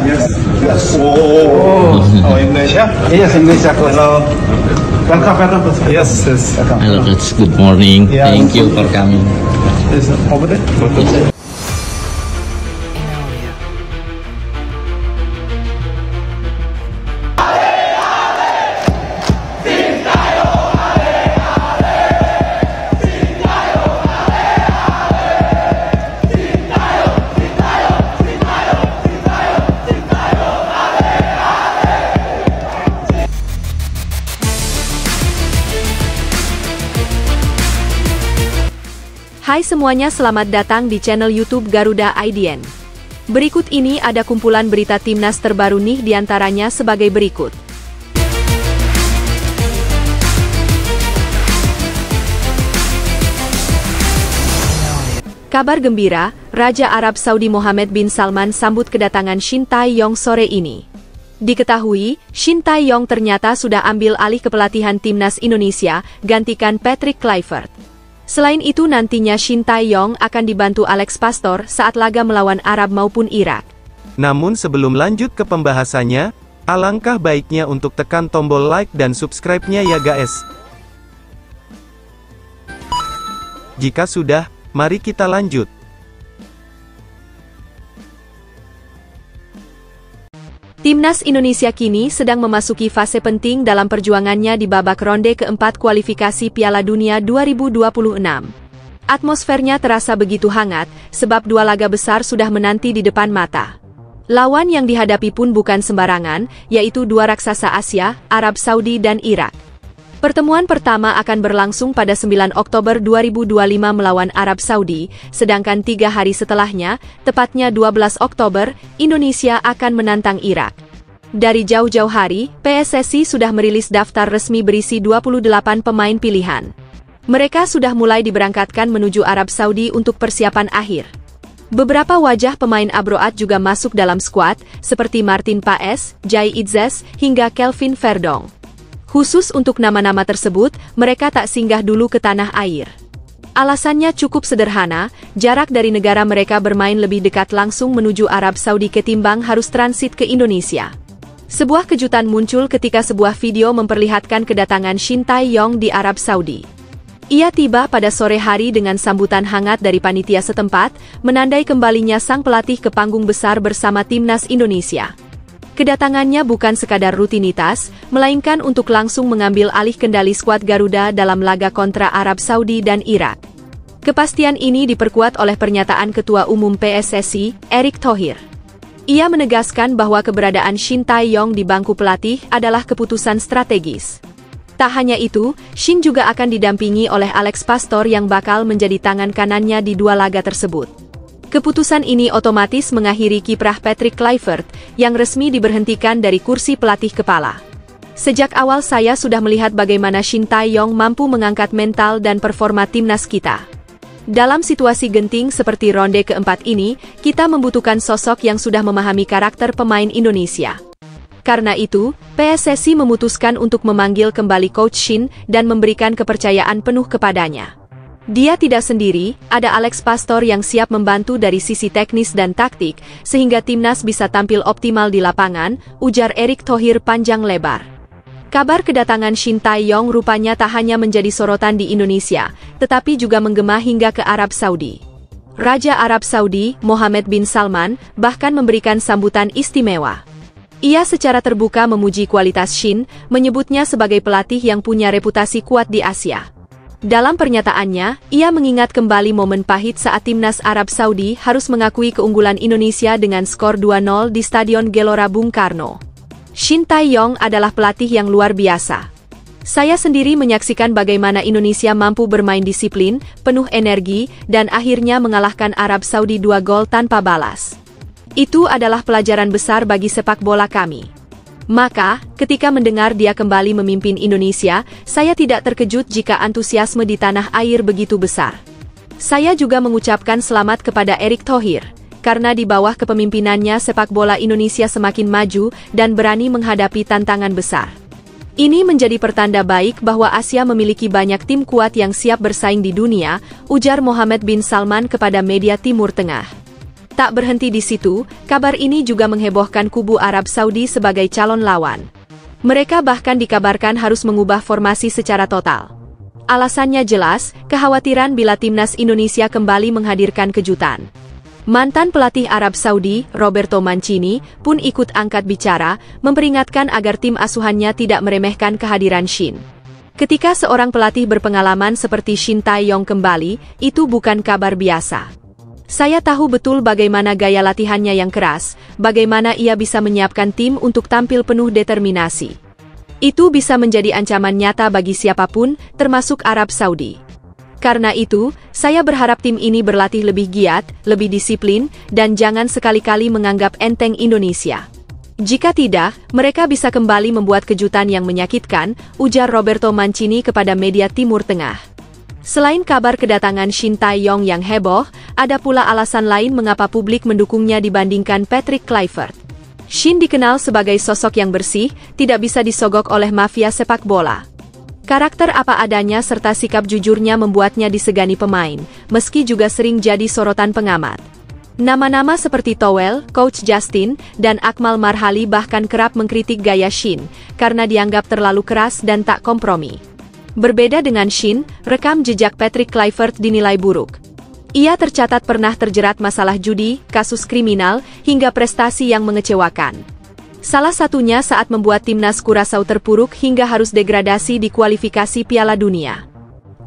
Yes. Yes. Oh, Indonesia? Yes, Indonesia. Hello. Welcome. Yes, yes. Hello, that's good morning. Yeah. Thank you for coming. Is it over there? Hai semuanya, selamat datang di channel YouTube Garuda IDN. Berikut ini ada kumpulan berita timnas terbaru nih, diantaranya sebagai berikut. Kabar gembira, Raja Arab Saudi Mohammed bin Salman sambut kedatangan Shin Tae-yong sore ini. Diketahui, Shin Tae-yong ternyata sudah ambil alih kepelatihan timnas Indonesia, gantikan Patrick Kluivert. Selain itu nantinya Shin Tae-yong akan dibantu Alex Pastor saat laga melawan Arab maupun Irak. Namun sebelum lanjut ke pembahasannya, alangkah baiknya untuk tekan tombol like dan subscribe-nya ya guys. Jika sudah, mari kita lanjut. Timnas Indonesia kini sedang memasuki fase penting dalam perjuangannya di babak ronde keempat kualifikasi Piala Dunia 2026. Atmosfernya terasa begitu hangat, sebab dua laga besar sudah menanti di depan mata. Lawan yang dihadapi pun bukan sembarangan, yaitu dua raksasa Asia, Arab Saudi dan Irak. Pertemuan pertama akan berlangsung pada 9 Oktober 2025 melawan Arab Saudi, sedangkan 3 hari setelahnya, tepatnya 12 Oktober, Indonesia akan menantang Irak. Dari jauh-jauh hari, PSSI sudah merilis daftar resmi berisi 28 pemain pilihan. Mereka sudah mulai diberangkatkan menuju Arab Saudi untuk persiapan akhir. Beberapa wajah pemain abroad juga masuk dalam skuad, seperti Martin Paes, Jai Itzes, hingga Kelvin Verdong. Khusus untuk nama-nama tersebut, mereka tak singgah dulu ke tanah air. Alasannya cukup sederhana, jarak dari negara mereka bermain lebih dekat langsung menuju Arab Saudi ketimbang harus transit ke Indonesia. Sebuah kejutan muncul ketika sebuah video memperlihatkan kedatangan Shin Tae-yong di Arab Saudi. Ia tiba pada sore hari dengan sambutan hangat dari panitia setempat, menandai kembalinya sang pelatih ke panggung besar bersama timnas Indonesia. Kedatangannya bukan sekadar rutinitas, melainkan untuk langsung mengambil alih kendali skuad Garuda dalam laga kontra Arab Saudi dan Irak. Kepastian ini diperkuat oleh pernyataan Ketua Umum PSSI, Erick Thohir. Ia menegaskan bahwa keberadaan Shin Tae-yong di bangku pelatih adalah keputusan strategis. Tak hanya itu, Shin juga akan didampingi oleh Alex Pastor yang bakal menjadi tangan kanannya di dua laga tersebut. Keputusan ini otomatis mengakhiri kiprah Patrick Kluivert, yang resmi diberhentikan dari kursi pelatih kepala. Sejak awal saya sudah melihat bagaimana Shin Tae-yong mampu mengangkat mental dan performa timnas kita. Dalam situasi genting seperti ronde keempat ini, kita membutuhkan sosok yang sudah memahami karakter pemain Indonesia. Karena itu, PSSI memutuskan untuk memanggil kembali Coach Shin dan memberikan kepercayaan penuh kepadanya. Dia tidak sendiri, ada Alex Pastor yang siap membantu dari sisi teknis dan taktik, sehingga timnas bisa tampil optimal di lapangan, ujar Erick Thohir panjang lebar. Kabar kedatangan Shin Tae-yong rupanya tak hanya menjadi sorotan di Indonesia, tetapi juga menggema hingga ke Arab Saudi. Raja Arab Saudi, Mohammed bin Salman, bahkan memberikan sambutan istimewa. Ia secara terbuka memuji kualitas Shin, menyebutnya sebagai pelatih yang punya reputasi kuat di Asia. Dalam pernyataannya, ia mengingat kembali momen pahit saat timnas Arab Saudi harus mengakui keunggulan Indonesia dengan skor 2-0 di Stadion Gelora Bung Karno. Shin Tae-yong adalah pelatih yang luar biasa. Saya sendiri menyaksikan bagaimana Indonesia mampu bermain disiplin, penuh energi, dan akhirnya mengalahkan Arab Saudi 2 gol tanpa balas. Itu adalah pelajaran besar bagi sepak bola kami. Maka, ketika mendengar dia kembali memimpin Indonesia, saya tidak terkejut jika antusiasme di tanah air begitu besar. Saya juga mengucapkan selamat kepada Erick Thohir, karena di bawah kepemimpinannya sepak bola Indonesia semakin maju dan berani menghadapi tantangan besar. Ini menjadi pertanda baik bahwa Asia memiliki banyak tim kuat yang siap bersaing di dunia, ujar Mohammed bin Salman kepada media Timur Tengah. Tak berhenti di situ, kabar ini juga menghebohkan kubu Arab Saudi sebagai calon lawan. Mereka bahkan dikabarkan harus mengubah formasi secara total. Alasannya jelas, kekhawatiran bila timnas Indonesia kembali menghadirkan kejutan. Mantan pelatih Arab Saudi, Roberto Mancini, pun ikut angkat bicara, memperingatkan agar tim asuhannya tidak meremehkan kehadiran Shin. Ketika seorang pelatih berpengalaman seperti Shin Tae-yong kembali, itu bukan kabar biasa. Saya tahu betul bagaimana gaya latihannya yang keras, bagaimana ia bisa menyiapkan tim untuk tampil penuh determinasi. Itu bisa menjadi ancaman nyata bagi siapapun, termasuk Arab Saudi. Karena itu, saya berharap tim ini berlatih lebih giat, lebih disiplin, dan jangan sekali-kali menganggap enteng Indonesia. Jika tidak, mereka bisa kembali membuat kejutan yang menyakitkan, ujar Roberto Mancini kepada media Timur Tengah. Selain kabar kedatangan Shin Tae-yong yang heboh, ada pula alasan lain mengapa publik mendukungnya dibandingkan Patrick Kluivert. Shin dikenal sebagai sosok yang bersih, tidak bisa disogok oleh mafia sepak bola. Karakter apa adanya serta sikap jujurnya membuatnya disegani pemain, meski juga sering jadi sorotan pengamat. Nama-nama seperti Towel, Coach Justin, dan Akmal Marhali bahkan kerap mengkritik gaya Shin, karena dianggap terlalu keras dan tak kompromi. Berbeda dengan Shin, rekam jejak Patrick Kluivert dinilai buruk. Ia tercatat pernah terjerat masalah judi, kasus kriminal, hingga prestasi yang mengecewakan. Salah satunya saat membuat timnas Curaçao terpuruk hingga harus degradasi di kualifikasi Piala Dunia.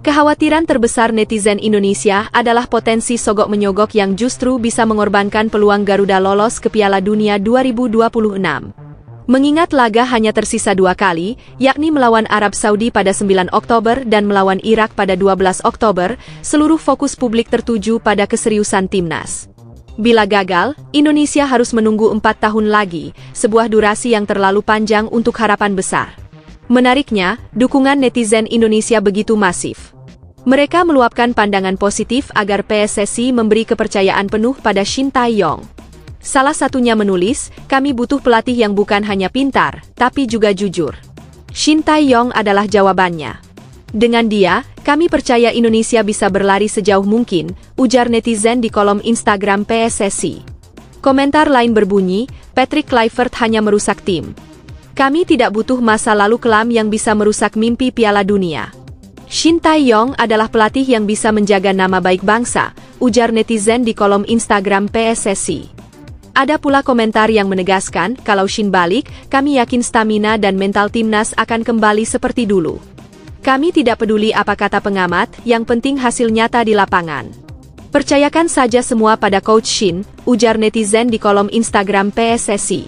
Kekhawatiran terbesar netizen Indonesia adalah potensi sogok-menyogok yang justru bisa mengorbankan peluang Garuda lolos ke Piala Dunia 2026. Mengingat laga hanya tersisa 2 kali, yakni melawan Arab Saudi pada 9 Oktober dan melawan Irak pada 12 Oktober, seluruh fokus publik tertuju pada keseriusan timnas. Bila gagal, Indonesia harus menunggu 4 tahun lagi, sebuah durasi yang terlalu panjang untuk harapan besar. Menariknya, dukungan netizen Indonesia begitu masif. Mereka meluapkan pandangan positif agar PSSI memberi kepercayaan penuh pada Shin Tae-yong. Salah satunya menulis, kami butuh pelatih yang bukan hanya pintar, tapi juga jujur. Shin Tae-yong adalah jawabannya. Dengan dia, kami percaya Indonesia bisa berlari sejauh mungkin, ujar netizen di kolom Instagram PSSI. Komentar lain berbunyi, Patrick Kluivert hanya merusak tim. Kami tidak butuh masa lalu kelam yang bisa merusak mimpi Piala Dunia. Shin Tae-yong adalah pelatih yang bisa menjaga nama baik bangsa, ujar netizen di kolom Instagram PSSI. Ada pula komentar yang menegaskan, kalau Shin balik, kami yakin stamina dan mental timnas akan kembali seperti dulu. Kami tidak peduli apa kata pengamat, yang penting hasil nyata di lapangan. Percayakan saja semua pada Coach Shin, ujar netizen di kolom Instagram PSSI.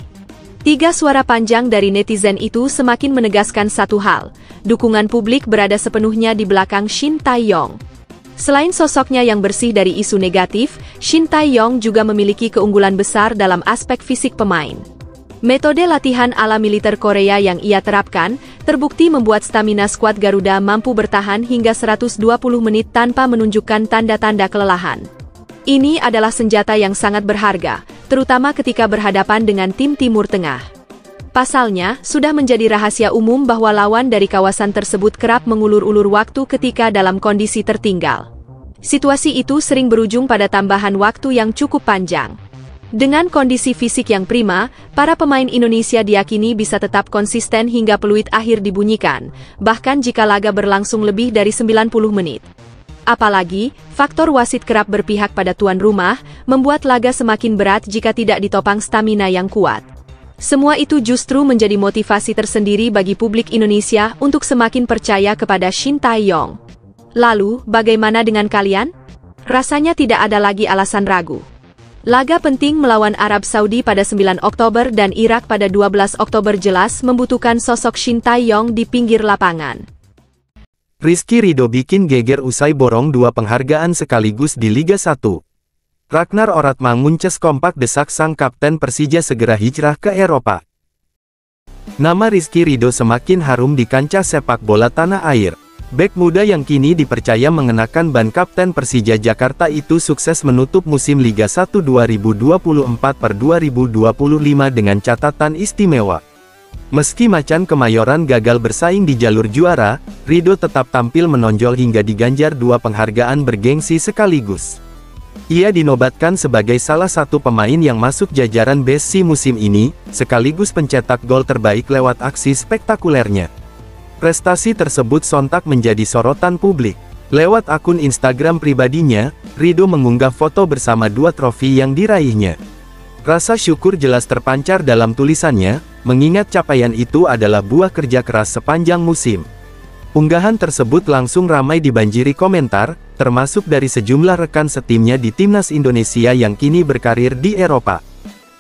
3 suara panjang dari netizen itu semakin menegaskan satu hal, dukungan publik berada sepenuhnya di belakang Shin Tae-yong. Selain sosoknya yang bersih dari isu negatif, Shin Tae-yong juga memiliki keunggulan besar dalam aspek fisik pemain. Metode latihan ala militer Korea yang ia terapkan, terbukti membuat stamina skuad Garuda mampu bertahan hingga 120 menit tanpa menunjukkan tanda-tanda kelelahan. Ini adalah senjata yang sangat berharga, terutama ketika berhadapan dengan tim Timur Tengah. Pasalnya, sudah menjadi rahasia umum bahwa lawan dari kawasan tersebut kerap mengulur-ulur waktu ketika dalam kondisi tertinggal. Situasi itu sering berujung pada tambahan waktu yang cukup panjang. Dengan kondisi fisik yang prima, para pemain Indonesia diyakini bisa tetap konsisten hingga peluit akhir dibunyikan, bahkan jika laga berlangsung lebih dari 90 menit. Apalagi, faktor wasit kerap berpihak pada tuan rumah, membuat laga semakin berat jika tidak ditopang stamina yang kuat. Semua itu justru menjadi motivasi tersendiri bagi publik Indonesia untuk semakin percaya kepada Shin Tae-yong. Lalu, bagaimana dengan kalian? Rasanya tidak ada lagi alasan ragu. Laga penting melawan Arab Saudi pada 9 Oktober dan Irak pada 12 Oktober jelas membutuhkan sosok Shin Tae-yong di pinggir lapangan. Rizky Ridho bikin geger usai borong 2 penghargaan sekaligus di Liga 1. Ragnar Oratma ngunces kompak desak sang kapten Persija segera hijrah ke Eropa. Nama Rizky Ridho semakin harum di kancah sepak bola tanah air. Bek muda yang kini dipercaya mengenakan ban kapten Persija Jakarta itu sukses menutup musim Liga 1 2024/2025 dengan catatan istimewa. Meski Macan Kemayoran gagal bersaing di jalur juara, Ridho tetap tampil menonjol hingga diganjar 2 penghargaan bergengsi sekaligus. Ia dinobatkan sebagai salah satu pemain yang masuk jajaran Best C musim ini, sekaligus pencetak gol terbaik lewat aksi spektakulernya. Prestasi tersebut sontak menjadi sorotan publik. Lewat akun Instagram pribadinya, Ridho mengunggah foto bersama 2 trofi yang diraihnya. Rasa syukur jelas terpancar dalam tulisannya, mengingat capaian itu adalah buah kerja keras sepanjang musim. Unggahan tersebut langsung ramai dibanjiri komentar, termasuk dari sejumlah rekan setimnya di Timnas Indonesia yang kini berkarir di Eropa.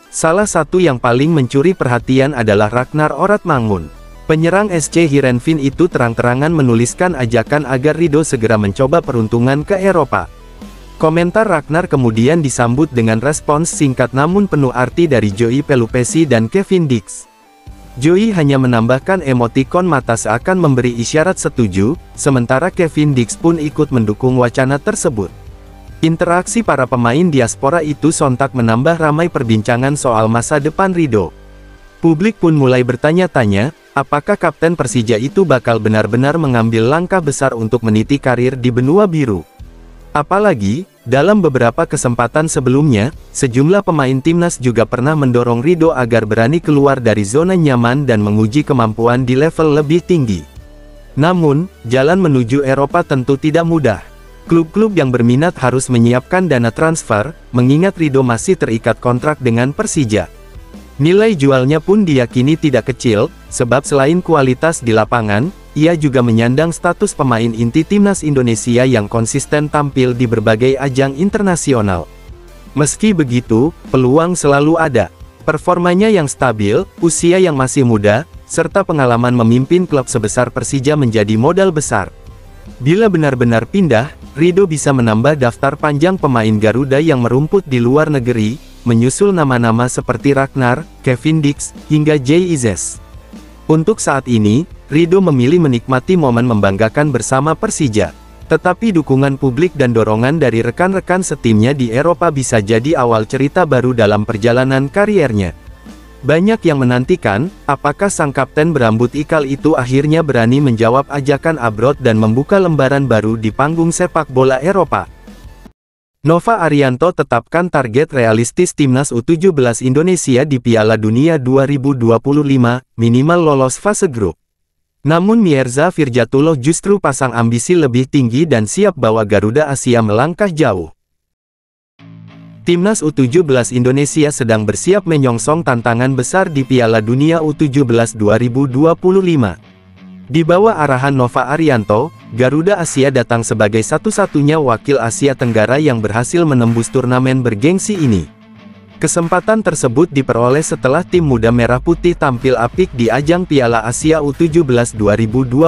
Salah satu yang paling mencuri perhatian adalah Ragnar Oratmangun. Penyerang SC Heerenveen itu terang-terangan menuliskan ajakan agar Ridho segera mencoba peruntungan ke Eropa. Komentar Ragnar kemudian disambut dengan respons singkat namun penuh arti dari Joey Pelupesi dan Kevin Dix. Joey hanya menambahkan emotikon mata seakan memberi isyarat setuju, sementara Kevin Dix pun ikut mendukung wacana tersebut. Interaksi para pemain diaspora itu sontak menambah ramai perbincangan soal masa depan Ridho. Publik pun mulai bertanya-tanya, apakah kapten Persija itu bakal benar-benar mengambil langkah besar untuk meniti karir di benua biru. Apalagi, dalam beberapa kesempatan sebelumnya, sejumlah pemain timnas juga pernah mendorong Ridho agar berani keluar dari zona nyaman dan menguji kemampuan di level lebih tinggi. Namun, jalan menuju Eropa tentu tidak mudah. Klub-klub yang berminat harus menyiapkan dana transfer, mengingat Ridho masih terikat kontrak dengan Persija. Nilai jualnya pun diyakini tidak kecil, sebab selain kualitas di lapangan, ia juga menyandang status pemain inti Timnas Indonesia yang konsisten tampil di berbagai ajang internasional. Meski begitu, peluang selalu ada. Performanya yang stabil, usia yang masih muda, serta pengalaman memimpin klub sebesar Persija menjadi modal besar. Bila benar-benar pindah, Ridho bisa menambah daftar panjang pemain Garuda yang merumput di luar negeri, menyusul nama-nama seperti Ragnar, Kevin Dix, hingga Jay Izes. Untuk saat ini, Ridho memilih menikmati momen membanggakan bersama Persija. Tetapi dukungan publik dan dorongan dari rekan-rekan setimnya di Eropa bisa jadi awal cerita baru dalam perjalanan kariernya. Banyak yang menantikan, apakah sang kapten berambut ikal itu akhirnya berani menjawab ajakan abroad dan membuka lembaran baru di panggung sepak bola Eropa. Nova Arianto tetapkan target realistis Timnas U17 Indonesia di Piala Dunia 2025, minimal lolos fase grup. Namun Mierza Firjatullah justru pasang ambisi lebih tinggi dan siap bawa Garuda Asia melangkah jauh. Timnas U17 Indonesia sedang bersiap menyongsong tantangan besar di Piala Dunia U17 2025. Di bawah arahan Nova Arianto, Garuda Asia datang sebagai satu-satunya wakil Asia Tenggara yang berhasil menembus turnamen bergengsi ini. Kesempatan tersebut diperoleh setelah tim muda Merah Putih tampil apik di ajang Piala Asia U17 2025.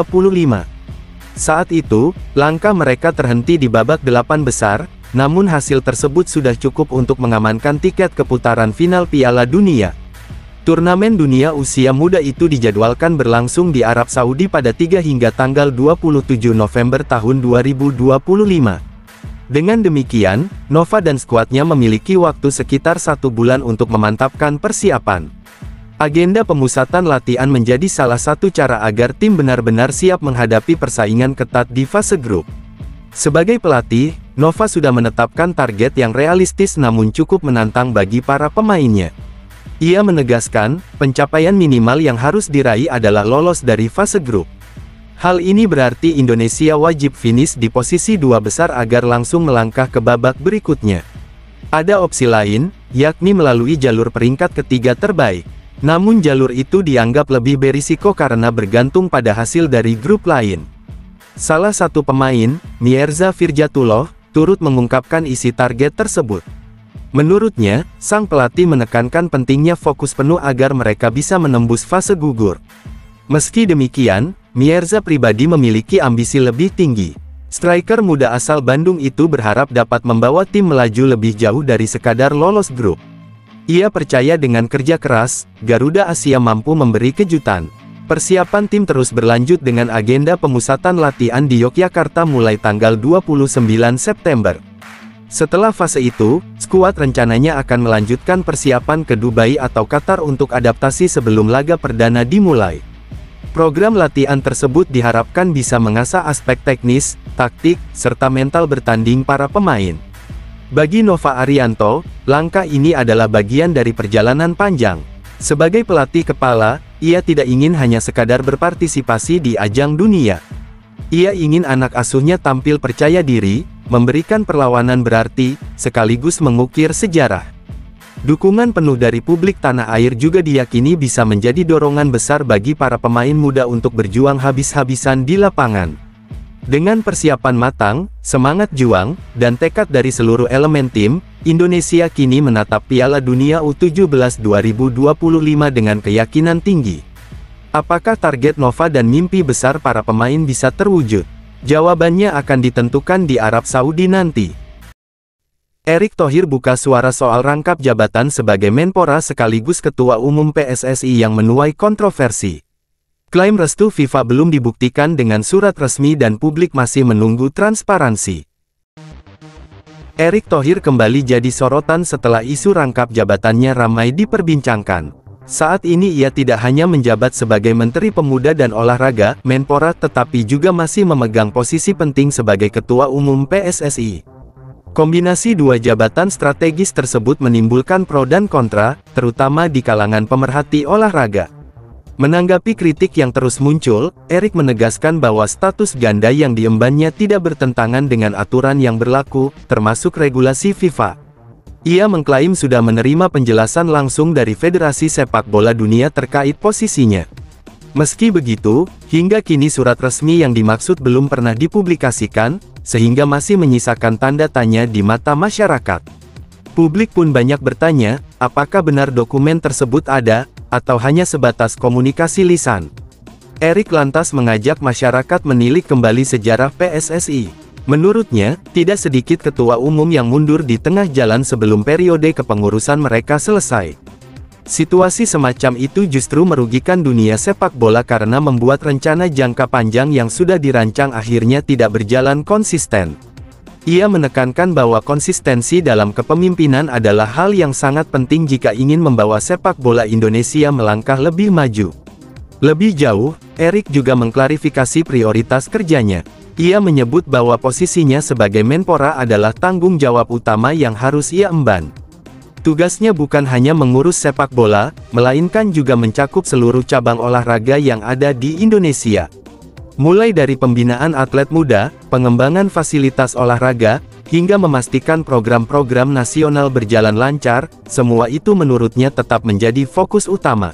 Saat itu, langkah mereka terhenti di babak 8 besar, namun hasil tersebut sudah cukup untuk mengamankan tiket ke putaran final Piala Dunia. Turnamen dunia usia muda itu dijadwalkan berlangsung di Arab Saudi pada 3 hingga tanggal 27 November tahun 2025. Dengan demikian, Nova dan skuadnya memiliki waktu sekitar 1 bulan untuk memantapkan persiapan. Agenda pemusatan latihan menjadi salah satu cara agar tim benar-benar siap menghadapi persaingan ketat di fase grup. Sebagai pelatih, Nova sudah menetapkan target yang realistis namun cukup menantang bagi para pemainnya. Ia menegaskan, pencapaian minimal yang harus diraih adalah lolos dari fase grup. Hal ini berarti Indonesia wajib finish di posisi 2 besar agar langsung melangkah ke babak berikutnya. Ada opsi lain, yakni melalui jalur peringkat ketiga terbaik. Namun jalur itu dianggap lebih berisiko karena bergantung pada hasil dari grup lain. Salah satu pemain, Mierza Firjatullah, turut mengungkapkan isi target tersebut. Menurutnya, sang pelatih menekankan pentingnya fokus penuh agar mereka bisa menembus fase gugur. Meski demikian, Mierza pribadi memiliki ambisi lebih tinggi. Striker muda asal Bandung itu berharap dapat membawa tim melaju lebih jauh dari sekadar lolos grup. Ia percaya dengan kerja keras, Garuda Asia mampu memberi kejutan. Persiapan tim terus berlanjut dengan agenda pemusatan latihan di Yogyakarta mulai tanggal 29 September. Setelah fase itu, skuad rencananya akan melanjutkan persiapan ke Dubai atau Qatar untuk adaptasi sebelum laga perdana dimulai. Program latihan tersebut diharapkan bisa mengasah aspek teknis, taktik, serta mental bertanding para pemain. Bagi Nova Arianto, langkah ini adalah bagian dari perjalanan panjang. Sebagai pelatih kepala, ia tidak ingin hanya sekadar berpartisipasi di ajang dunia. Ia ingin anak asuhnya tampil percaya diri, memberikan perlawanan berarti, sekaligus mengukir sejarah. Dukungan penuh dari publik tanah air juga diyakini bisa menjadi dorongan besar bagi para pemain muda untuk berjuang habis-habisan di lapangan. Dengan persiapan matang, semangat juang, dan tekad dari seluruh elemen tim, Indonesia kini menatap Piala Dunia U17 2025 dengan keyakinan tinggi. Apakah target Nova dan mimpi besar para pemain bisa terwujud? Jawabannya akan ditentukan di Arab Saudi nanti. Erick Thohir buka suara soal rangkap jabatan sebagai Menpora sekaligus Ketua Umum PSSI yang menuai kontroversi. Klaim restu FIFA belum dibuktikan dengan surat resmi dan publik masih menunggu transparansi. Erick Thohir kembali jadi sorotan setelah isu rangkap jabatannya ramai diperbincangkan. Saat ini ia tidak hanya menjabat sebagai Menteri Pemuda dan Olahraga, Menpora, tetapi juga masih memegang posisi penting sebagai Ketua Umum PSSI. Kombinasi dua jabatan strategis tersebut menimbulkan pro dan kontra, terutama di kalangan pemerhati olahraga. Menanggapi kritik yang terus muncul, Erick menegaskan bahwa status ganda yang diembannya tidak bertentangan dengan aturan yang berlaku, termasuk regulasi FIFA. Ia mengklaim sudah menerima penjelasan langsung dari Federasi Sepak Bola Dunia terkait posisinya. Meski begitu, hingga kini surat resmi yang dimaksud belum pernah dipublikasikan, sehingga masih menyisakan tanda tanya di mata masyarakat. Publik pun banyak bertanya, apakah benar dokumen tersebut ada, atau hanya sebatas komunikasi lisan. Erick lantas mengajak masyarakat menilik kembali sejarah PSSI. Menurutnya, tidak sedikit ketua umum yang mundur di tengah jalan sebelum periode kepengurusan mereka selesai. Situasi semacam itu justru merugikan dunia sepak bola karena membuat rencana jangka panjang yang sudah dirancang akhirnya tidak berjalan konsisten. Ia menekankan bahwa konsistensi dalam kepemimpinan adalah hal yang sangat penting jika ingin membawa sepak bola Indonesia melangkah lebih maju. Lebih jauh, Erick juga mengklarifikasi prioritas kerjanya. Ia menyebut bahwa posisinya sebagai Menpora adalah tanggung jawab utama yang harus ia emban. Tugasnya bukan hanya mengurus sepak bola, melainkan juga mencakup seluruh cabang olahraga yang ada di Indonesia. Mulai dari pembinaan atlet muda, pengembangan fasilitas olahraga, hingga memastikan program-program nasional berjalan lancar, semua itu menurutnya tetap menjadi fokus utama.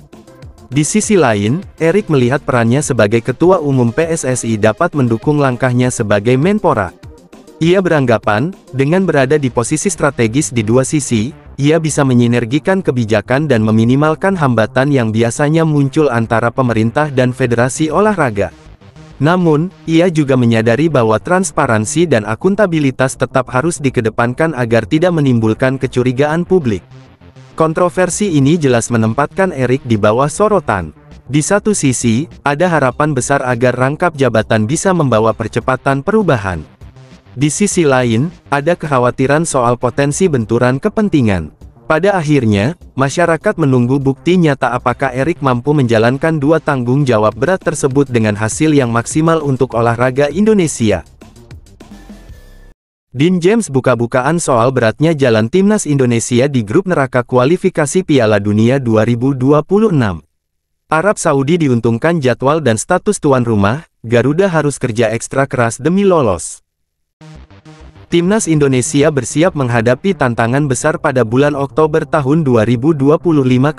Di sisi lain, Erick melihat perannya sebagai Ketua Umum PSSI dapat mendukung langkahnya sebagai Menpora. Ia beranggapan, dengan berada di posisi strategis di dua sisi, ia bisa menyinergikan kebijakan dan meminimalkan hambatan yang biasanya muncul antara pemerintah dan federasi olahraga. Namun, ia juga menyadari bahwa transparansi dan akuntabilitas tetap harus dikedepankan agar tidak menimbulkan kecurigaan publik. Kontroversi ini jelas menempatkan Erick di bawah sorotan. Di satu sisi, ada harapan besar agar rangkap jabatan bisa membawa percepatan perubahan. Di sisi lain, ada kekhawatiran soal potensi benturan kepentingan. Pada akhirnya, masyarakat menunggu bukti nyata apakah Erick mampu menjalankan dua tanggung jawab berat tersebut dengan hasil yang maksimal untuk olahraga Indonesia. Dean James buka-bukaan soal beratnya jalan timnas Indonesia di grup neraka kualifikasi Piala Dunia 2026. Arab Saudi diuntungkan jadwal dan status tuan rumah, Garuda harus kerja ekstra keras demi lolos. Timnas Indonesia bersiap menghadapi tantangan besar pada bulan Oktober tahun 2025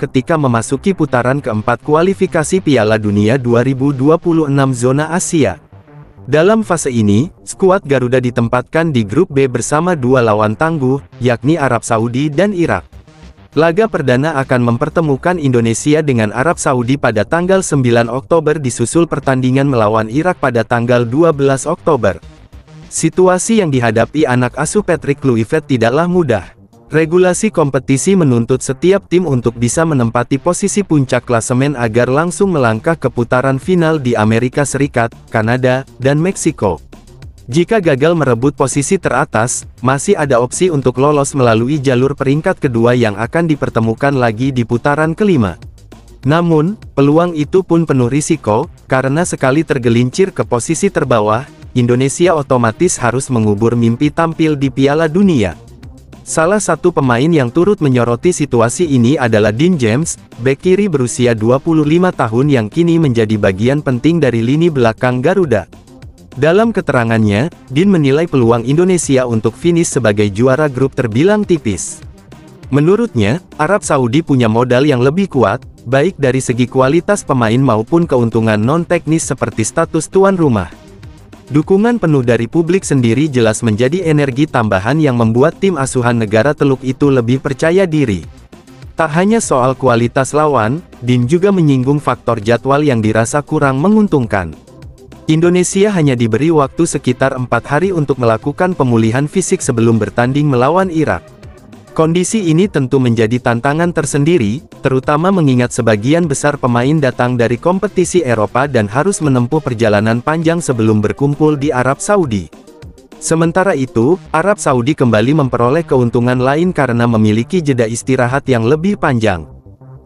ketika memasuki putaran keempat kualifikasi Piala Dunia 2026 zona Asia. Dalam fase ini, skuad Garuda ditempatkan di grup B bersama dua lawan tangguh, yakni Arab Saudi dan Irak. Laga perdana akan mempertemukan Indonesia dengan Arab Saudi pada tanggal 9 Oktober disusul pertandingan melawan Irak pada tanggal 12 Oktober. Situasi yang dihadapi anak asuh Patrick Kluivert tidaklah mudah. Regulasi kompetisi menuntut setiap tim untuk bisa menempati posisi puncak klasemen agar langsung melangkah ke putaran final di Amerika Serikat, Kanada, dan Meksiko. Jika gagal merebut posisi teratas, masih ada opsi untuk lolos melalui jalur peringkat kedua yang akan dipertemukan lagi di putaran kelima. Namun, peluang itu pun penuh risiko, karena sekali tergelincir ke posisi terbawah, Indonesia otomatis harus mengubur mimpi tampil di Piala Dunia. Salah satu pemain yang turut menyoroti situasi ini adalah Dean James, bek kiri berusia 25 tahun yang kini menjadi bagian penting dari lini belakang Garuda. Dalam keterangannya, Dean menilai peluang Indonesia untuk finish sebagai juara grup terbilang tipis. Menurutnya, Arab Saudi punya modal yang lebih kuat, baik dari segi kualitas pemain maupun keuntungan non-teknis seperti status tuan rumah. Dukungan penuh dari publik sendiri jelas menjadi energi tambahan yang membuat tim asuhan negara Teluk itu lebih percaya diri. Tak hanya soal kualitas lawan, Dean juga menyinggung faktor jadwal yang dirasa kurang menguntungkan. Indonesia hanya diberi waktu sekitar 4 hari untuk melakukan pemulihan fisik sebelum bertanding melawan Irak. Kondisi ini tentu menjadi tantangan tersendiri, terutama mengingat sebagian besar pemain datang dari kompetisi Eropa dan harus menempuh perjalanan panjang sebelum berkumpul di Arab Saudi. Sementara itu, Arab Saudi kembali memperoleh keuntungan lain karena memiliki jeda istirahat yang lebih panjang.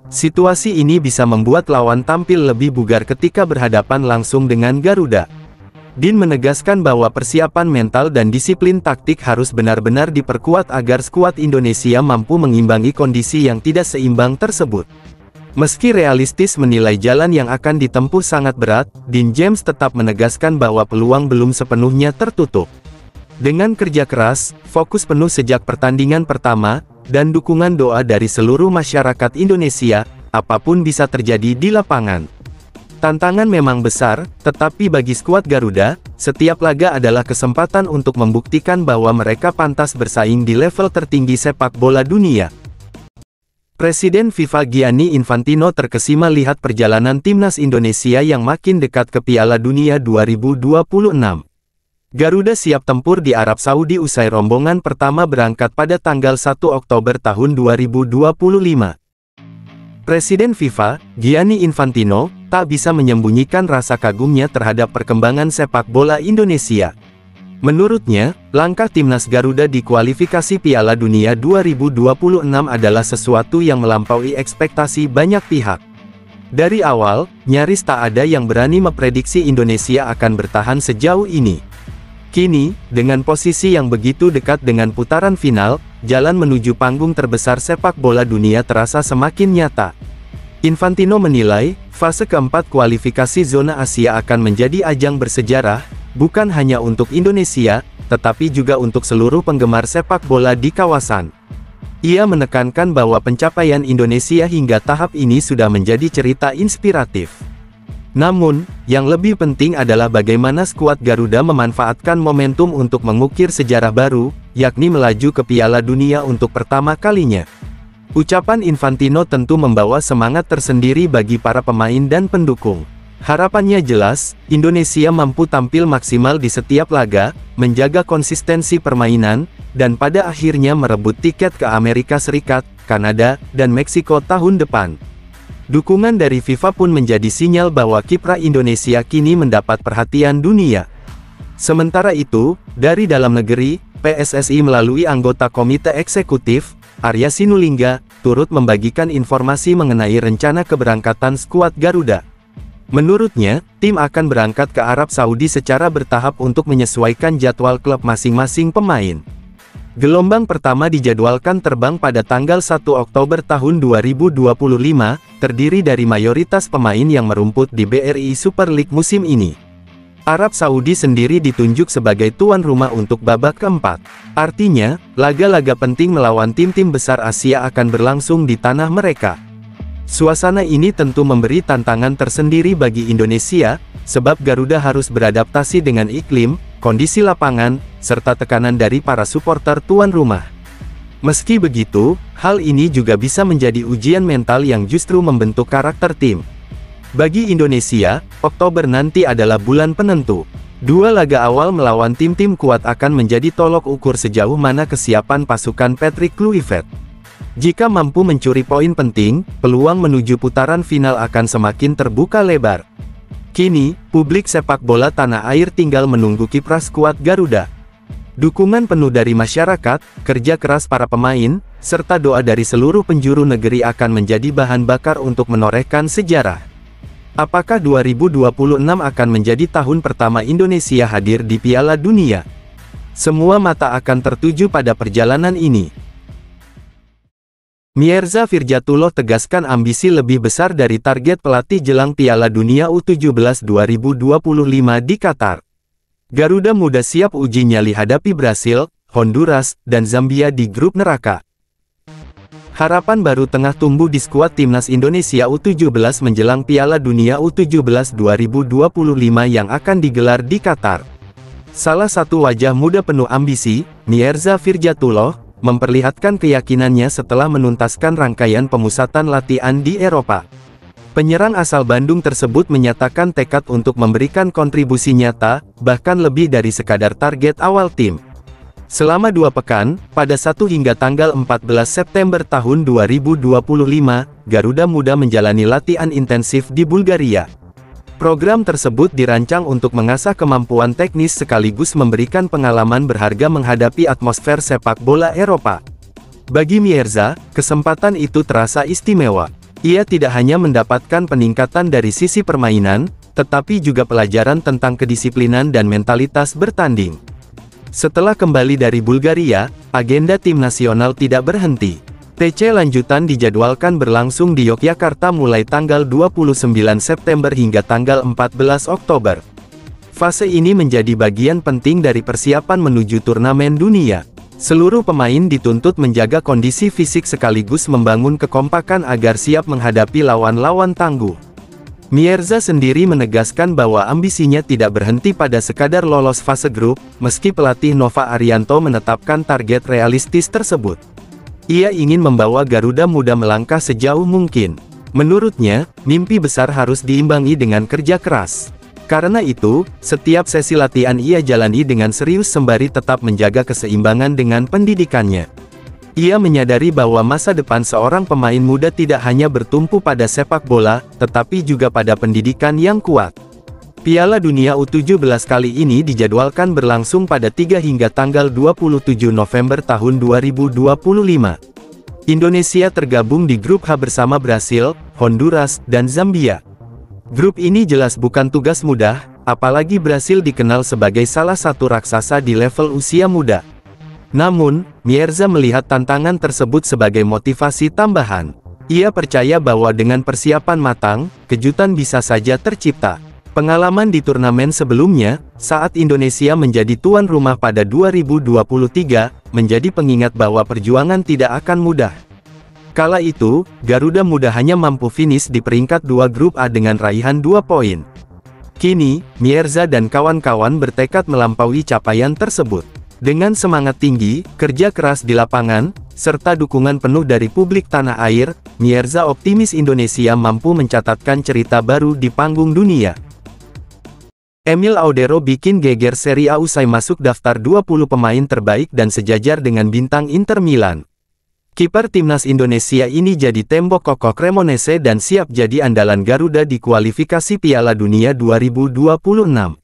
Situasi ini bisa membuat lawan tampil lebih bugar ketika berhadapan langsung dengan Garuda. Dean menegaskan bahwa persiapan mental dan disiplin taktik harus benar-benar diperkuat agar skuad Indonesia mampu mengimbangi kondisi yang tidak seimbang tersebut. Meski realistis menilai jalan yang akan ditempuh sangat berat, Dean James tetap menegaskan bahwa peluang belum sepenuhnya tertutup. Dengan kerja keras, fokus penuh sejak pertandingan pertama, dan dukungan doa dari seluruh masyarakat Indonesia, apapun bisa terjadi di lapangan. Tantangan memang besar, tetapi bagi skuad Garuda, setiap laga adalah kesempatan untuk membuktikan bahwa mereka pantas bersaing di level tertinggi sepak bola dunia. Presiden FIFA Gianni Infantino terkesima lihat perjalanan timnas Indonesia yang makin dekat ke Piala Dunia 2026. Garuda siap tempur di Arab Saudi usai rombongan pertama berangkat pada tanggal 1 Oktober tahun 2025. Presiden FIFA, Gianni Infantino, tak bisa menyembunyikan rasa kagumnya terhadap perkembangan sepak bola Indonesia. Menurutnya, langkah timnas Garuda di kualifikasi Piala Dunia 2026 adalah sesuatu yang melampaui ekspektasi banyak pihak. Dari awal, nyaris tak ada yang berani memprediksi Indonesia akan bertahan sejauh ini. Kini, dengan posisi yang begitu dekat dengan putaran final, jalan menuju panggung terbesar sepak bola dunia terasa semakin nyata. Infantino menilai, fase keempat kualifikasi zona Asia akan menjadi ajang bersejarah, bukan hanya untuk Indonesia, tetapi juga untuk seluruh penggemar sepak bola di kawasan. Ia menekankan bahwa pencapaian Indonesia hingga tahap ini sudah menjadi cerita inspiratif. Namun, yang lebih penting adalah bagaimana skuad Garuda memanfaatkan momentum untuk mengukir sejarah baru, yakni melaju ke Piala Dunia untuk pertama kalinya. Ucapan Infantino tentu membawa semangat tersendiri bagi para pemain dan pendukung. Harapannya jelas, Indonesia mampu tampil maksimal di setiap laga, menjaga konsistensi permainan, dan pada akhirnya merebut tiket ke Amerika Serikat, Kanada, dan Meksiko tahun depan. Dukungan dari FIFA pun menjadi sinyal bahwa kiprah Indonesia kini mendapat perhatian dunia. Sementara itu, dari dalam negeri, PSSI melalui anggota Komite Eksekutif, Arya Sinulinga, turut membagikan informasi mengenai rencana keberangkatan skuad Garuda. Menurutnya, tim akan berangkat ke Arab Saudi secara bertahap untuk menyesuaikan jadwal klub masing-masing pemain. Gelombang pertama dijadwalkan terbang pada tanggal 1 Oktober tahun 2025, terdiri dari mayoritas pemain yang merumput di BRI Super League musim ini. Arab Saudi sendiri ditunjuk sebagai tuan rumah untuk babak keempat. Artinya, laga-laga penting melawan tim-tim besar Asia akan berlangsung di tanah mereka. Suasana ini tentu memberi tantangan tersendiri bagi Indonesia, sebab Garuda harus beradaptasi dengan iklim, kondisi lapangan, serta tekanan dari para supporter tuan rumah. Meski begitu, hal ini juga bisa menjadi ujian mental yang justru membentuk karakter tim. Bagi Indonesia, Oktober nanti adalah bulan penentu. Dua laga awal melawan tim-tim kuat akan menjadi tolok ukur sejauh mana kesiapan pasukan Patrick Kluivert. Jika mampu mencuri poin penting, peluang menuju putaran final akan semakin terbuka lebar. Kini, publik sepak bola tanah air tinggal menunggu kiprah skuad Garuda. Dukungan penuh dari masyarakat, kerja keras para pemain, serta doa dari seluruh penjuru negeri akan menjadi bahan bakar untuk menorehkan sejarah. Apakah 2026 akan menjadi tahun pertama Indonesia hadir di Piala Dunia? Semua mata akan tertuju pada perjalanan ini. Mirza Firjatullah tegaskan ambisi lebih besar dari target pelatih jelang Piala Dunia U17 2025 di Qatar. Garuda Muda siap uji nyali hadapi Brasil, Honduras, dan Zambia di grup neraka. Harapan baru tengah tumbuh di skuad timnas Indonesia U17 menjelang Piala Dunia U17 2025 yang akan digelar di Qatar. Salah satu wajah muda penuh ambisi, Mirza Firjatullah, memperlihatkan keyakinannya setelah menuntaskan rangkaian pemusatan latihan di Eropa. Penyerang asal Bandung tersebut menyatakan tekad untuk memberikan kontribusi nyata, bahkan lebih dari sekadar target awal tim. Selama 2 pekan, pada 1 hingga tanggal 14 September tahun 2025, Garuda Muda menjalani latihan intensif di Bulgaria. Program tersebut dirancang untuk mengasah kemampuan teknis sekaligus memberikan pengalaman berharga menghadapi atmosfer sepak bola Eropa. Bagi Mirza, kesempatan itu terasa istimewa. Ia tidak hanya mendapatkan peningkatan dari sisi permainan, tetapi juga pelajaran tentang kedisiplinan dan mentalitas bertanding. Setelah kembali dari Bulgaria, agenda tim nasional tidak berhenti. TC lanjutan dijadwalkan berlangsung di Yogyakarta mulai tanggal 29 September hingga tanggal 14 Oktober. Fase ini menjadi bagian penting dari persiapan menuju turnamen dunia. Seluruh pemain dituntut menjaga kondisi fisik sekaligus membangun kekompakan agar siap menghadapi lawan-lawan tangguh. Mirza sendiri menegaskan bahwa ambisinya tidak berhenti pada sekadar lolos fase grup, meski pelatih Nova Arianto menetapkan target realistis tersebut. Ia ingin membawa Garuda Muda melangkah sejauh mungkin. Menurutnya, mimpi besar harus diimbangi dengan kerja keras. Karena itu, setiap sesi latihan ia jalani dengan serius sembari tetap menjaga keseimbangan dengan pendidikannya. Ia menyadari bahwa masa depan seorang pemain muda tidak hanya bertumpu pada sepak bola, tetapi juga pada pendidikan yang kuat. Piala Dunia U17 kali ini dijadwalkan berlangsung pada 3 hingga tanggal 27 November tahun 2025. Indonesia tergabung di grup H bersama Brasil, Honduras, dan Zambia. Grup ini jelas bukan tugas mudah, apalagi Brasil dikenal sebagai salah satu raksasa di level usia muda. Namun, Mirza melihat tantangan tersebut sebagai motivasi tambahan. Ia percaya bahwa dengan persiapan matang, kejutan bisa saja tercipta. Pengalaman di turnamen sebelumnya, saat Indonesia menjadi tuan rumah pada 2023, menjadi pengingat bahwa perjuangan tidak akan mudah. Kala itu, Garuda Muda hanya mampu finish di peringkat 2 grup A dengan raihan 2 poin. Kini, Mirza dan kawan-kawan bertekad melampaui capaian tersebut. Dengan semangat tinggi, kerja keras di lapangan, serta dukungan penuh dari publik tanah air, Mirza optimis Indonesia mampu mencatatkan cerita baru di panggung dunia. Emil Audero bikin geger Serie A usai masuk daftar 20 pemain terbaik dan sejajar dengan bintang Inter Milan. Kiper timnas Indonesia ini jadi tembok kokoh Cremonese dan siap jadi andalan Garuda di kualifikasi Piala Dunia 2026.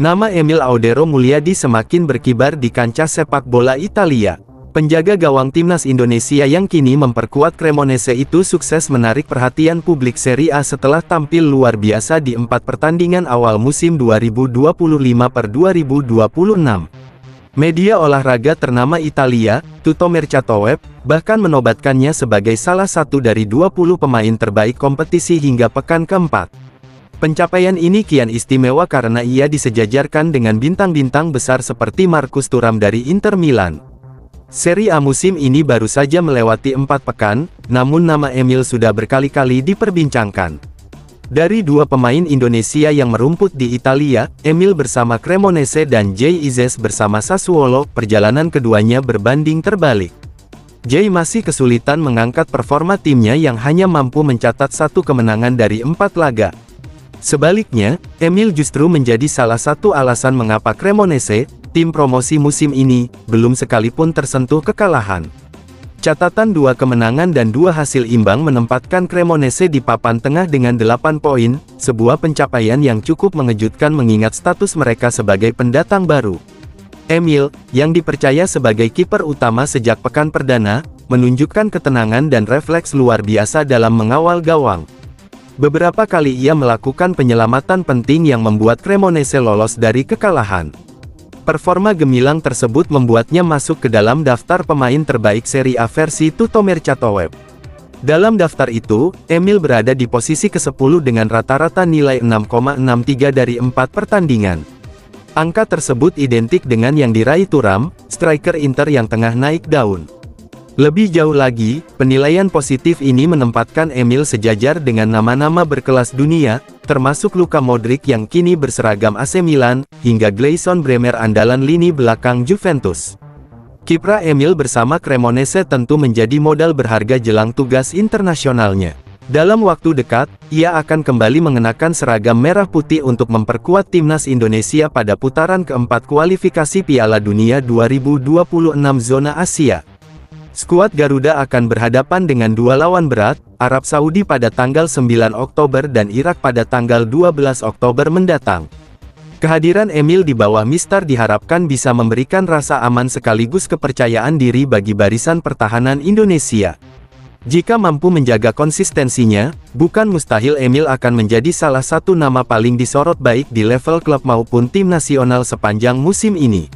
Nama Emil Audero Mulyadi semakin berkibar di kancah sepak bola Italia. Penjaga gawang timnas Indonesia yang kini memperkuat Cremonese itu sukses menarik perhatian publik Serie A setelah tampil luar biasa di 4 pertandingan awal musim 2025/2026. Media olahraga ternama Italia, Tutto Mercato Web, bahkan menobatkannya sebagai salah satu dari 20 pemain terbaik kompetisi hingga pekan keempat. Pencapaian ini kian istimewa karena ia disejajarkan dengan bintang-bintang besar seperti Marcus Thuram dari Inter Milan. Serie A musim ini baru saja melewati 4 pekan, namun nama Emil sudah berkali-kali diperbincangkan. Dari 2 pemain Indonesia yang merumput di Italia, Emil bersama Cremonese dan Jay Izes bersama Sassuolo, perjalanan keduanya berbanding terbalik. Jay masih kesulitan mengangkat performa timnya yang hanya mampu mencatat 1 kemenangan dari 4 laga. Sebaliknya, Emil justru menjadi salah satu alasan mengapa Cremonese, tim promosi musim ini, belum sekalipun tersentuh kekalahan. Catatan 2 kemenangan dan 2 hasil imbang menempatkan Cremonese di papan tengah dengan 8 poin, sebuah pencapaian yang cukup mengejutkan mengingat status mereka sebagai pendatang baru. Emil, yang dipercaya sebagai kiper utama sejak pekan perdana, menunjukkan ketenangan dan refleks luar biasa dalam mengawal gawang. Beberapa kali ia melakukan penyelamatan penting yang membuat Cremonese lolos dari kekalahan. Performa gemilang tersebut membuatnya masuk ke dalam daftar pemain terbaik Serie A versi Tutto Mercato Web. Dalam daftar itu, Emil berada di posisi ke-10 dengan rata-rata nilai 6,63 dari 4 pertandingan. Angka tersebut identik dengan yang diraih Thuram, striker Inter yang tengah naik daun. Lebih jauh lagi, penilaian positif ini menempatkan Emil sejajar dengan nama-nama berkelas dunia, termasuk Luka Modric yang kini berseragam AC Milan, hingga Gleison Bremer andalan lini belakang Juventus. Kiprah Emil bersama Cremonese tentu menjadi modal berharga jelang tugas internasionalnya. Dalam waktu dekat, ia akan kembali mengenakan seragam merah putih untuk memperkuat timnas Indonesia pada putaran keempat kualifikasi Piala Dunia 2026 zona Asia. Skuad Garuda akan berhadapan dengan dua lawan berat, Arab Saudi pada tanggal 9 Oktober dan Irak pada tanggal 12 Oktober mendatang. Kehadiran Emil di bawah Mistar diharapkan bisa memberikan rasa aman sekaligus kepercayaan diri bagi barisan pertahanan Indonesia. Jika mampu menjaga konsistensinya, bukan mustahil Emil akan menjadi salah satu nama paling disorot baik di level klub maupun tim nasional sepanjang musim ini.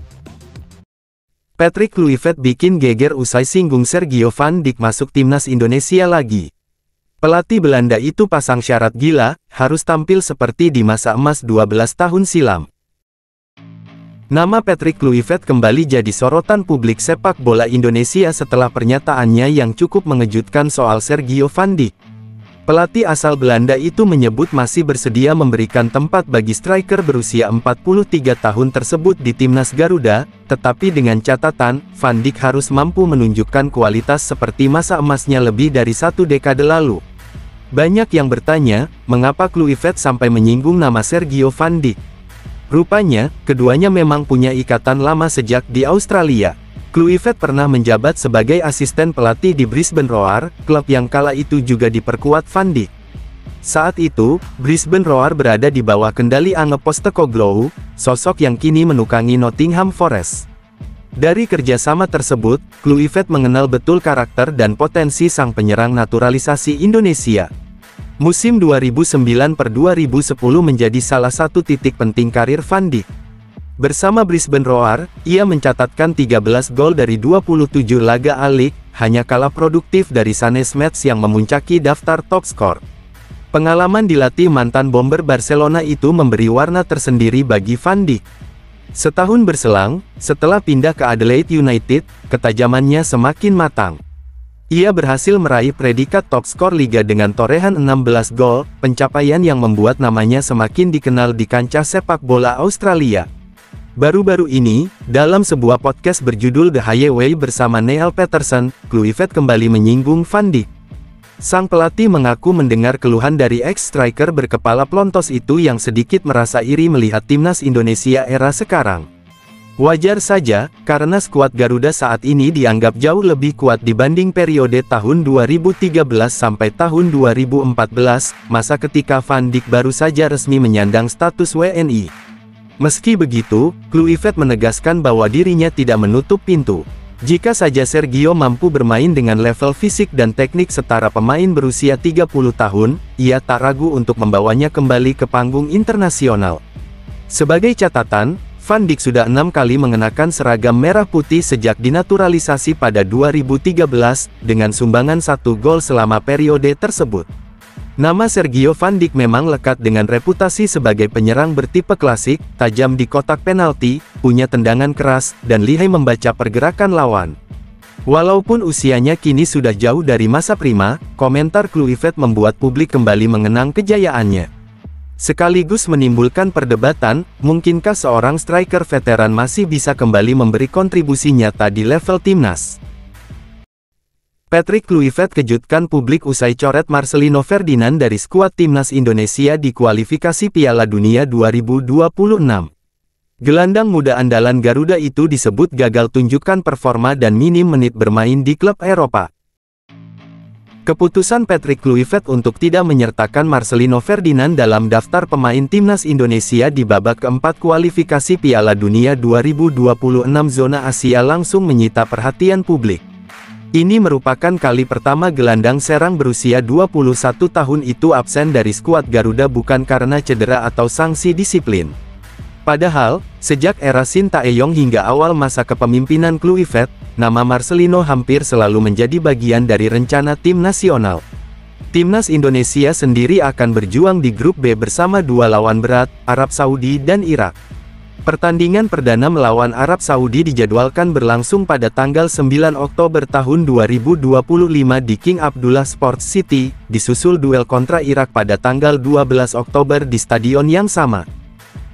Patrick Kluivert bikin geger usai singgung Sergio Van Dijk masuk timnas Indonesia lagi. Pelatih Belanda itu pasang syarat gila, harus tampil seperti di masa emas 12 tahun silam. Nama Patrick Kluivert kembali jadi sorotan publik sepak bola Indonesia setelah pernyataannya yang cukup mengejutkan soal Sergio Van Dijk. Pelatih asal Belanda itu menyebut masih bersedia memberikan tempat bagi striker berusia 43 tahun tersebut di timnas Garuda, tetapi dengan catatan, Van Dijk harus mampu menunjukkan kualitas seperti masa emasnya lebih dari 1 dekade lalu. Banyak yang bertanya, mengapa Kluivert sampai menyinggung nama Sergio Van Dijk? Rupanya, keduanya memang punya ikatan lama sejak di Australia. Kluivert pernah menjabat sebagai asisten pelatih di Brisbane Roar, klub yang kala itu juga diperkuat Van Dijk. Saat itu, Brisbane Roar berada di bawah kendali Ange Postecoglou, sosok yang kini menukangi Nottingham Forest. Dari kerjasama tersebut, Kluivert mengenal betul karakter dan potensi sang penyerang naturalisasi Indonesia. Musim 2009-2010 menjadi salah satu titik penting karir Van Dijk. Bersama Brisbane Roar, ia mencatatkan 13 gol dari 27 laga A-League, hanya kalah produktif dari Sanes Metz yang memuncaki daftar top skor. Pengalaman dilatih mantan bomber Barcelona itu memberi warna tersendiri bagi Van Dijk. Setahun berselang, setelah pindah ke Adelaide United, ketajamannya semakin matang. Ia berhasil meraih predikat top skor liga dengan torehan 16 gol, pencapaian yang membuat namanya semakin dikenal di kancah sepak bola Australia. Baru-baru ini, dalam sebuah podcast berjudul The Highway bersama Neil Peterson, Kluivert kembali menyinggung Van Dijk. Sang pelatih mengaku mendengar keluhan dari ex-striker berkepala plontos itu yang sedikit merasa iri melihat timnas Indonesia era sekarang. Wajar saja, karena skuad Garuda saat ini dianggap jauh lebih kuat dibanding periode tahun 2013 sampai tahun 2014, masa ketika Van Dijk baru saja resmi menyandang status WNI. Meski begitu, Kluivert menegaskan bahwa dirinya tidak menutup pintu. Jika saja Sergio mampu bermain dengan level fisik dan teknik setara pemain berusia 30 tahun, ia tak ragu untuk membawanya kembali ke panggung internasional. Sebagai catatan, Van Dijk sudah 6 kali mengenakan seragam merah putih sejak dinaturalisasi pada 2013, dengan sumbangan 1 gol selama periode tersebut. Nama Sergio Van Dijk memang lekat dengan reputasi sebagai penyerang bertipe klasik, tajam di kotak penalti, punya tendangan keras, dan lihai membaca pergerakan lawan. Walaupun usianya kini sudah jauh dari masa prima, komentar Kluivert membuat publik kembali mengenang kejayaannya. Sekaligus menimbulkan perdebatan, mungkinkah seorang striker veteran masih bisa kembali memberi kontribusi nyata di level timnas? Patrick Kluivert kejutkan publik usai coret Marcelino Ferdinand dari skuad timnas Indonesia di kualifikasi Piala Dunia 2026. Gelandang muda andalan Garuda itu disebut gagal tunjukkan performa dan minim menit bermain di klub Eropa. Keputusan Patrick Kluivert untuk tidak menyertakan Marcelino Ferdinand dalam daftar pemain timnas Indonesia di babak keempat kualifikasi Piala Dunia 2026 zona Asia langsung menyita perhatian publik. Ini merupakan kali pertama gelandang serang berusia 21 tahun itu absen dari skuad Garuda bukan karena cedera atau sanksi disiplin. Padahal, sejak era Shin Tae-yong hingga awal masa kepemimpinan Kluivert, nama Marcelino hampir selalu menjadi bagian dari rencana tim nasional. Timnas Indonesia sendiri akan berjuang di grup B bersama dua lawan berat, Arab Saudi dan Irak. Pertandingan perdana melawan Arab Saudi dijadwalkan berlangsung pada tanggal 9 Oktober tahun 2025 di King Abdullah Sports City, disusul duel kontra Irak pada tanggal 12 Oktober di stadion yang sama.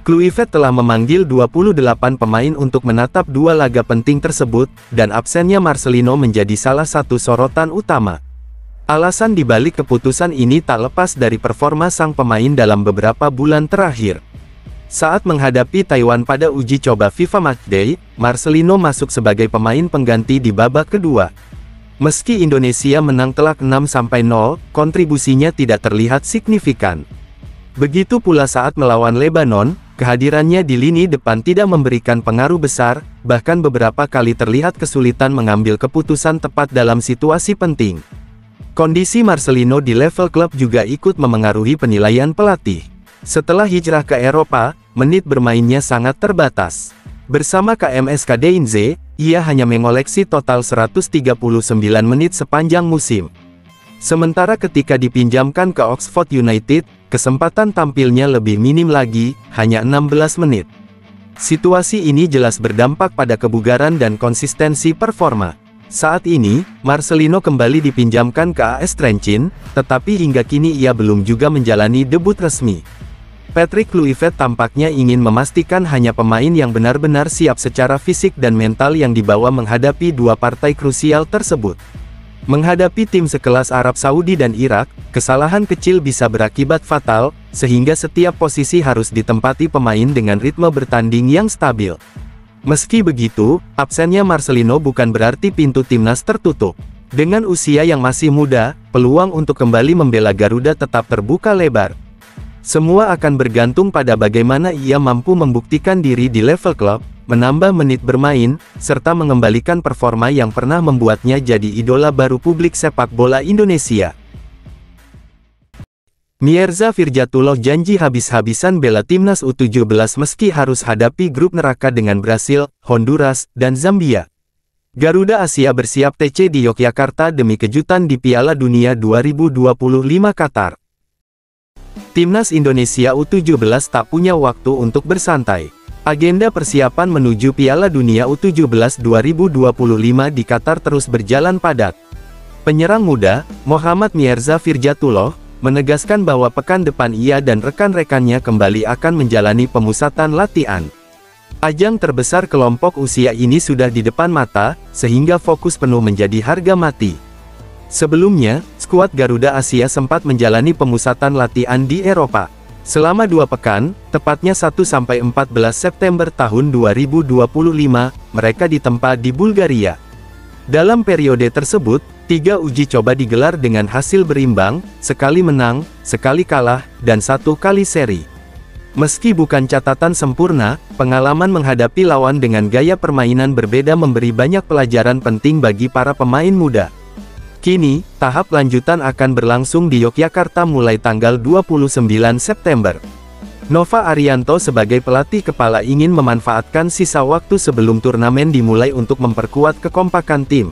Kluivert telah memanggil 28 pemain untuk menatap dua laga penting tersebut, dan absennya Marcelino menjadi salah satu sorotan utama. Alasan dibalik keputusan ini tak lepas dari performa sang pemain dalam beberapa bulan terakhir. Saat menghadapi Taiwan pada uji coba FIFA Matchday, Marcelino masuk sebagai pemain pengganti di babak kedua. Meski Indonesia menang telak 6-0, kontribusinya tidak terlihat signifikan. Begitu pula saat melawan Lebanon, kehadirannya di lini depan tidak memberikan pengaruh besar, bahkan beberapa kali terlihat kesulitan mengambil keputusan tepat dalam situasi penting. Kondisi Marcelino di level klub juga ikut memengaruhi penilaian pelatih. Setelah hijrah ke Eropa, menit bermainnya sangat terbatas. Bersama KMS Kadeinze, ia hanya mengoleksi total 139 menit sepanjang musim. Sementara ketika dipinjamkan ke Oxford United, kesempatan tampilnya lebih minim lagi, hanya 16 menit. Situasi ini jelas berdampak pada kebugaran dan konsistensi performa. Saat ini, Marcelino kembali dipinjamkan ke AS Trencin, tetapi hingga kini ia belum juga menjalani debut resmi. Patrick Kluivert tampaknya ingin memastikan hanya pemain yang benar-benar siap secara fisik dan mental yang dibawa menghadapi dua partai krusial tersebut. Menghadapi tim sekelas Arab Saudi dan Irak, kesalahan kecil bisa berakibat fatal, sehingga setiap posisi harus ditempati pemain dengan ritme bertanding yang stabil. Meski begitu, absennya Marcelino bukan berarti pintu timnas tertutup. Dengan usia yang masih muda, peluang untuk kembali membela Garuda tetap terbuka lebar. Semua akan bergantung pada bagaimana ia mampu membuktikan diri di level klub, menambah menit bermain, serta mengembalikan performa yang pernah membuatnya jadi idola baru publik sepak bola Indonesia. Mierza Firjatullah janji habis-habisan bela timnas U17 meski harus hadapi grup neraka dengan Brasil, Honduras, dan Zambia. Garuda Asia bersiap TC di Yogyakarta demi kejutan di Piala Dunia 2025 Qatar. Timnas Indonesia U17 tak punya waktu untuk bersantai. Agenda persiapan menuju Piala Dunia U17 2025 di Qatar terus berjalan padat. Penyerang muda, Mohammad Mierza Firjatullah, menegaskan bahwa pekan depan ia dan rekan-rekannya kembali akan menjalani pemusatan latihan. Ajang terbesar kelompok usia ini sudah di depan mata, sehingga fokus penuh menjadi harga mati. Sebelumnya, skuad Garuda Asia sempat menjalani pemusatan latihan di Eropa. Selama 2 pekan, tepatnya 1-14 September tahun 2025, mereka ditempa di Bulgaria. Dalam periode tersebut, 3 uji coba digelar dengan hasil berimbang, sekali menang, sekali kalah, dan 1 kali seri. Meski bukan catatan sempurna, pengalaman menghadapi lawan dengan gaya permainan berbeda memberi banyak pelajaran penting bagi para pemain muda. Kini, tahap lanjutan akan berlangsung di Yogyakarta mulai tanggal 29 September. Nova Arianto sebagai pelatih kepala ingin memanfaatkan sisa waktu sebelum turnamen dimulai untuk memperkuat kekompakan tim.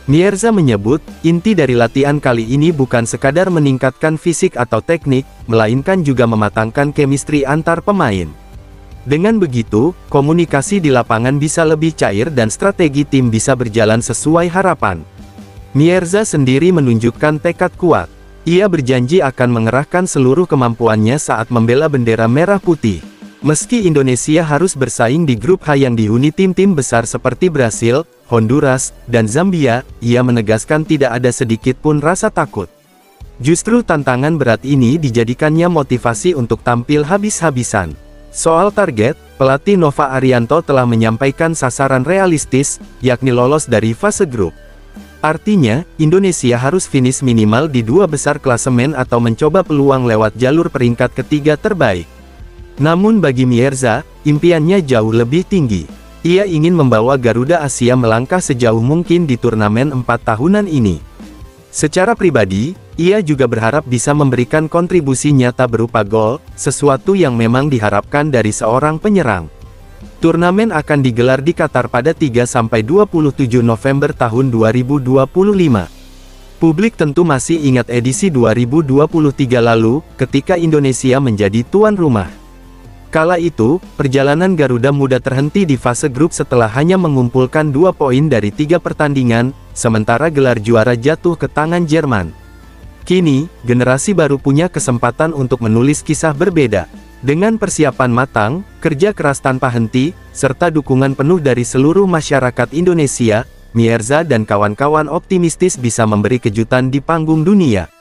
Mierza menyebut, inti dari latihan kali ini bukan sekadar meningkatkan fisik atau teknik, melainkan juga mematangkan chemistry antar pemain. Dengan begitu, komunikasi di lapangan bisa lebih cair dan strategi tim bisa berjalan sesuai harapan. Mierza sendiri menunjukkan tekad kuat. Ia berjanji akan mengerahkan seluruh kemampuannya saat membela bendera merah putih. Meski Indonesia harus bersaing di grup H yang dihuni tim-tim besar seperti Brasil, Honduras, dan Zambia, ia menegaskan tidak ada sedikit pun rasa takut. Justru tantangan berat ini dijadikannya motivasi untuk tampil habis-habisan. Soal target, pelatih Nova Arianto telah menyampaikan sasaran realistis, yakni lolos dari fase grup. Artinya, Indonesia harus finish minimal di 2 besar klasemen atau mencoba peluang lewat jalur peringkat ketiga terbaik. Namun bagi Mierza, impiannya jauh lebih tinggi. Ia ingin membawa Garuda Asia melangkah sejauh mungkin di turnamen 4 tahunan ini. Secara pribadi, ia juga berharap bisa memberikan kontribusi nyata berupa gol, sesuatu yang memang diharapkan dari seorang penyerang. Turnamen akan digelar di Qatar pada 3-27 November tahun 2025. Publik tentu masih ingat edisi 2023 lalu, ketika Indonesia menjadi tuan rumah. Kala itu, perjalanan Garuda Muda terhenti di fase grup setelah hanya mengumpulkan 2 poin dari 3 pertandingan, sementara gelar juara jatuh ke tangan Jerman. Kini, generasi baru punya kesempatan untuk menulis kisah berbeda. Dengan persiapan matang, kerja keras tanpa henti, serta dukungan penuh dari seluruh masyarakat Indonesia, Mierza dan kawan-kawan optimistis bisa memberi kejutan di panggung dunia.